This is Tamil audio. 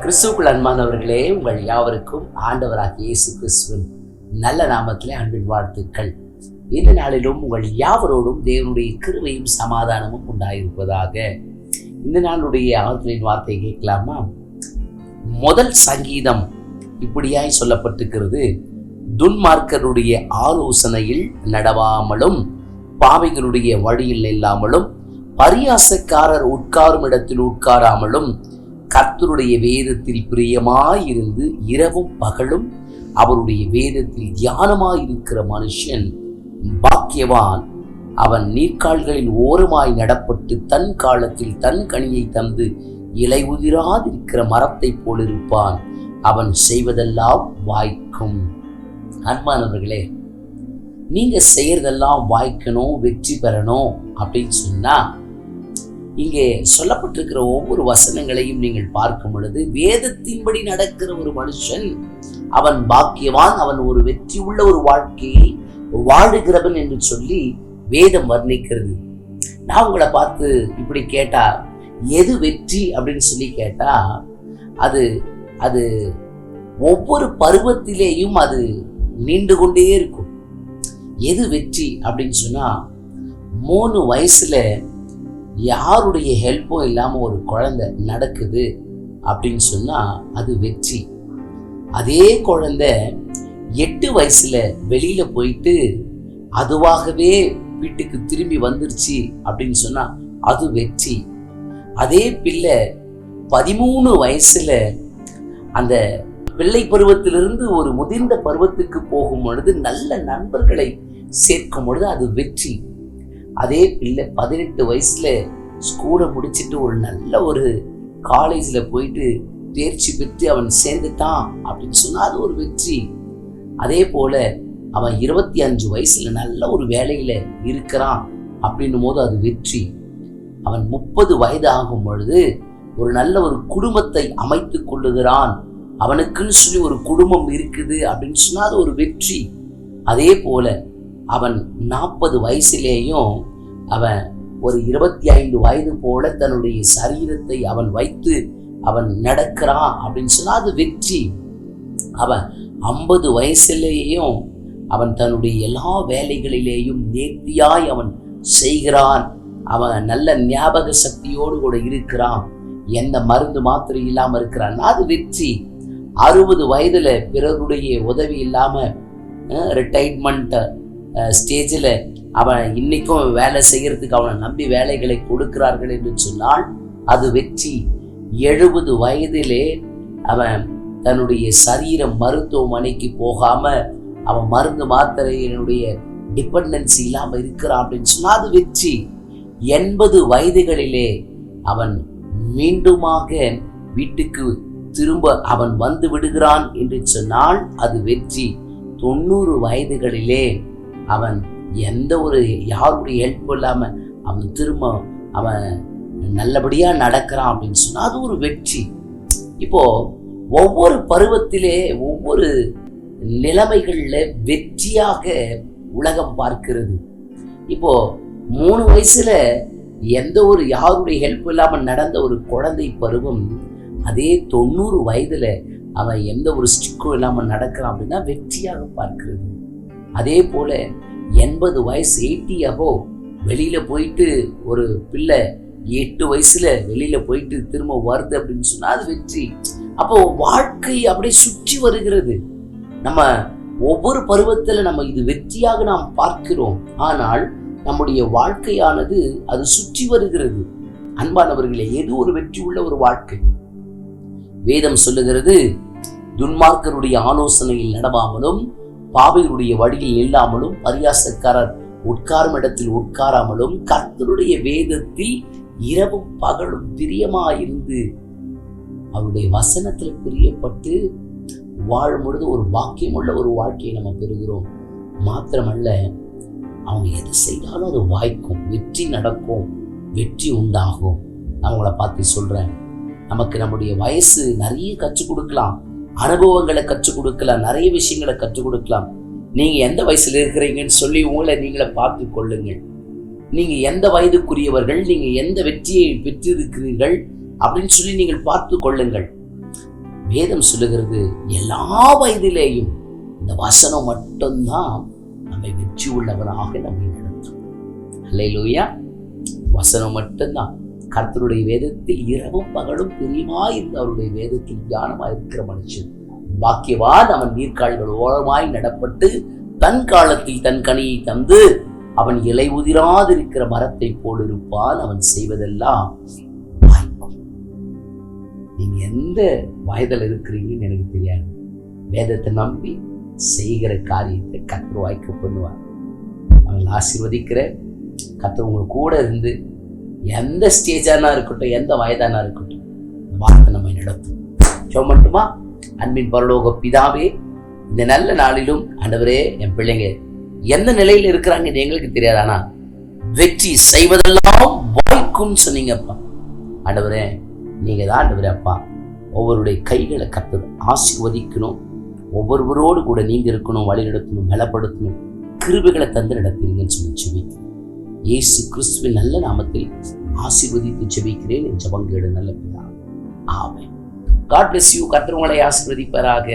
கிறிஸ்துவுக்குள் அன்பானவர்களே, உங்கள் யாவருக்கும் ஆண்டவராகிய இயேசு கிறிஸ்துவின் நல்ல நாமத்திலே அன்பின் வாழ்த்துக்கள். இந்த நாளிலும் உங்கள் யாவரோடும் தேவனுடைய கிருபையும் சமாதானமும் உண்டாயிருப்பதாக. இந்த நாளுடைய ஆறுதலின் வார்த்தையை கேட்கலாமா? முதல் சங்கீதம் இப்படியாய் சொல்லப்பட்டிருக்கிறது: துன்மார்க்கருடைய ஆலோசனையில் நடவாமலும், பாவிகளுடைய வழியில் இல்லாமலும், பரியாசக்காரர் உட்காரும் இடத்தில் உட்காராமலும், கர்த்தருடைய வேதத்தில் பிரியமாயிருந்து இரவும் பகலும் அவருடைய வேதத்தில் தியானமாயிருக்கிற மனுஷன் பாக்கியவான். அவன் நீர்க்கால்களின் ஓரமாய் நடப்பட்டு தன் காலத்தில் தன் கனியை தந்து இலை உதிராதிருக்கிற மரத்தை போலிருப்பான். அவன் செய்வதெல்லாம் வாய்க்கும். அன்பானவர்களே, நீங்க செய்யறதெல்லாம் வாய்க்கணும், வெற்றி பெறணும் அப்படின்னு சொன்னா, இங்கே சொல்லப்பட்டிருக்கிற ஒவ்வொரு வசனங்களையும் நீங்கள் பார்க்கும் பொழுது வேதத்தின்படி நடக்கிற ஒரு மனுஷன் அவன் பாக்கியவான், அவன் ஒரு வெற்றி உள்ள ஒரு வாழ்க்கையை வாழுகிறவன் என்று சொல்லி வேதம் வர்ணிக்கிறது. நான் உங்களை பார்த்து இப்படி கேட்டா, எது வெற்றி அப்படின்னு சொல்லி கேட்டா, அது அது ஒவ்வொரு பருவத்திலேயும் அது நீண்டு கொண்டே இருக்கும். எது வெற்றி அப்படின்னு சொன்னா, 3 வயசுல யாருடைய ஹெல்ப்பும் இல்லாம ஒரு குழந்தை நடக்குது அப்படின்னு சொன்னா அது வெற்றி. அதே குழந்தை 8 வயசுல வெளியில போயிட்டு அதுவாகவே வீட்டுக்கு திரும்பி வந்துருச்சு அப்படின்னு சொன்னா அது வெற்றி. அதே பிள்ளை 13 வயசுல அந்த பிள்ளை பருவத்திலிருந்து ஒரு முதிர்ந்த பருவத்துக்கு போகும் பொழுது நல்ல நண்பர்களை சேர்க்கும் பொழுது அது வெற்றி. அதே பிள்ளை 18 வயசுல ஸ்கூலை முடிச்சுட்டு ஒரு நல்ல ஒரு காலேஜ்ல போயிட்டு தேர்ச்சி பெற்று அவன் சேர்ந்துட்டான் அப்படின்னு சொன்னா அது ஒரு வெற்றி. அதே போல அவன் 25 வயசுல நல்ல ஒரு வேலையில இருக்கிறான் அப்படின்னும் போது அது வெற்றி. அவன் 30 வயது ஆகும் பொழுது ஒரு நல்ல ஒரு குடும்பத்தை அமைத்து கொள்ளுகிறான், அவனுக்குன்னு சொல்லி ஒரு குடும்பம் இருக்குது அப்படின்னு சொன்னா அது ஒரு வெற்றி. அதே போல அவன் 40 வயசுலேயும் அவன் ஒரு 25 வயது போல தன்னுடைய சரீரத்தை அவன் வைத்து அவன் நடக்கிறான் அப்படின்னு சொன்னா அது வெற்றி. அவன் 50 வயசுலேயும் அவன் தன்னுடைய எல்லா வேலைகளிலேயும் நேர்த்தியாய் அவன் செய்கிறான், அவன் நல்ல ஞாபக சக்தியோடு கூட இருக்கிறான், எந்த மருந்து மாத்திரை இல்லாம இருக்கிறான், அது வெற்றி. 60 வயதுல பிறருடைய உதவி இல்லாம ரிட்டைர்மெண்ட் ஸ்டேஜில் அவன் இன்னைக்கும் வேலை செய்யறதுக்கு அவனை நம்பி வேலைகளை கொடுக்கிறார்கள் என்று சொன்னால் அது வெற்றி. 70 வயதிலே அவன் தன்னுடைய சரீரம் மருத்துவமனைக்கு போகாம அவன் மருந்து மாத்திரையினுடைய டிபெண்டன்சி இல்லாம இருக்கிறான் அப்படின்னு சொன்னா அது வெற்றி. 80 வயதுகளிலே அவன் மீண்டுமாக வீட்டுக்கு திரும்ப அவன் வந்து விடுகிறான் என்று சொன்னால் அது வெற்றி. 90 வயதுகளிலே அவன் எந்த ஒரு யாருடைய ஹெல்ப் இல்லாம அவன் திரும்ப அவன் நல்லபடியா நடக்கிறான் அப்படின்னு சொன்னா அது ஒரு வெற்றி. இப்போ ஒவ்வொரு பருவத்திலே ஒவ்வொரு நிலைமைகள்ல வெற்றியாக உலகம் பார்க்கிறது. இப்போ 3 வயசுல எந்த ஒரு யாருடைய ஹெல்ப் இல்லாம நடந்த ஒரு குழந்தை பருவம், அதே 90 வயதுல அவன் எந்த ஒரு ஸ்டிக்கும் இல்லாம நடக்கிறான் அப்படின்னா வெற்றியாக பார்க்கிறது. அதே போல 80 வயசு 80 அபோ வெளியில போயிட்டு ஒரு பிள்ளை 8 வயசுல வெளியில போயிட்டு திரும்ப வருது அப்படின்னு சொன்னா அது வெற்றி. அப்போ வாழ்க்கை அப்படியே சுற்றி வருகிறது. நம்ம ஒவ்வொரு பருவத்துல நம்ம இது வெற்றியாக நாம் பார்க்கிறோம், ஆனால் நம்முடைய வாழ்க்கையானது அது சுற்றி வருகிறது. அன்பானவர்களே, எது ஒரு வெற்றி உள்ள ஒரு வாழ்க்கை? வேதம் சொல்லுகிறது, துன்மார்க்கருடைய ஆலோசனையில் நடவாமலும், பாவிகளுடைய வழியில் இல்லாமலும், பரியாசக்காரர் உட்காரும் இடத்தில் உட்காராமலும், கர்த்தருடைய வேதத்தில் இரவும் பகலும் பிரியமாயிருந்து அவருடைய வசனத்துல பிரியப்பட்டு வாழும் பொழுது ஒரு பாக்கியம் உள்ள ஒரு வாழ்க்கையை நம்ம பெறுகிறோம். மாத்திரமல்ல, அவங்க எது செய்தாலும் அது வாய்க்கும், வெற்றி நடக்கும், வெற்றி உண்டாகும். நான் உங்களை பார்த்து சொல்றேன், நமக்கு நம்முடைய வயசு நிறைய கற்றுக் கொடுக்கலாம், அனுபவங்களை கற்றுக் கொடுக்கலாம், நிறைய விஷயங்களை கற்றுக் கொடுக்கலாம். நீங்க எந்த வயசுல இருக்கிறீங்கன்னு சொல்லி உங்களை நீங்களே பார்த்து கொள்ளுங்கள். நீங்க எந்த வயதுக்குரியவர்கள், நீங்க எந்த வெற்றியை பெற்றிருக்கிறீர்கள் அப்படின்னு சொல்லி நீங்கள் பார்த்து கொள்ளுங்கள். வேதம் சொல்லுகிறது எல்லா வயதிலேயும் இந்த வசனம் மட்டும்தான் நம்மை வெற்றி உள்ளவனாக நம்மை நடத்தும். அல்லேலூயா. வசனம் மட்டும்தான். கர்த்தருடைய வேதத்தில் இரவும் பகலும் பிரியமாயிருந்த அவருடைய வேதத்தில் தியானமாயிருக்கிற மனுஷன் பாக்கியவான். அவன் நீர்க்கால்கள் ஓரமாய் நடப்பட்டு தன் காலத்தில் தன் கனியை தந்து அவன் இலை உதிராதிருக்கிற மரத்தை போல் இருப்பான். அவன் செய்வதெல்லாம் வாய்க்கும். நீங்க எந்த வயதில் இருக்கிறீங்கன்னு எனக்கு தெரியாது. வேதத்தை நம்பி செய்கிற காரியத்தை கர்த்தர் வாய்க்க பண்ணுவார். அவங்களை ஆசீர்வதிக்கிற கர்த்தர் உங்களுக்கு கூட இருந்து எந்த ஸ்டேஜானா இருக்கட்டும், எந்த வயதானா இருக்கட்டும், இந்த வார்த்தை நம்மை நடத்தும். ஜெபம் மட்டுமா? அன்பின் பரலோக பிதாவே, இந்த நல்ல நாளிலும் ஆண்டவரே, என் பிள்ளைங்க எந்த நிலையில இருக்கிறாங்கன்னு எங்களுக்கு தெரியாது. ஆனா வெற்றி செய்வதெல்லாம் வாய்க்கும் சொன்னீங்கப்பா. ஆண்டவரே, நீங்க தான் ஆண்டவரே அப்பா ஒவ்வொருடைய கைகளை கர்த்தர் ஆசீர்வதிக்கணும். ஒவ்வொருவரோடு கூட நீங்க இருக்கணும், வழி நடத்தணும், பலப்படுத்தணும், கிருபைகளை தந்து நடத்துறீங்கன்னு சொல்லி ஜெபிக்கிறேன். இயேசு கிறிஸ்துவின் நல்ல நாமத்தில் ஆசீர்வதித்து ஜெபிக்கிறேன். என் ஜெபம் கேளு நல்ல பிதாவே. ஆமென். God bless you. கர்த்தர் உங்களை ஆசீர்வதிப்பாராக.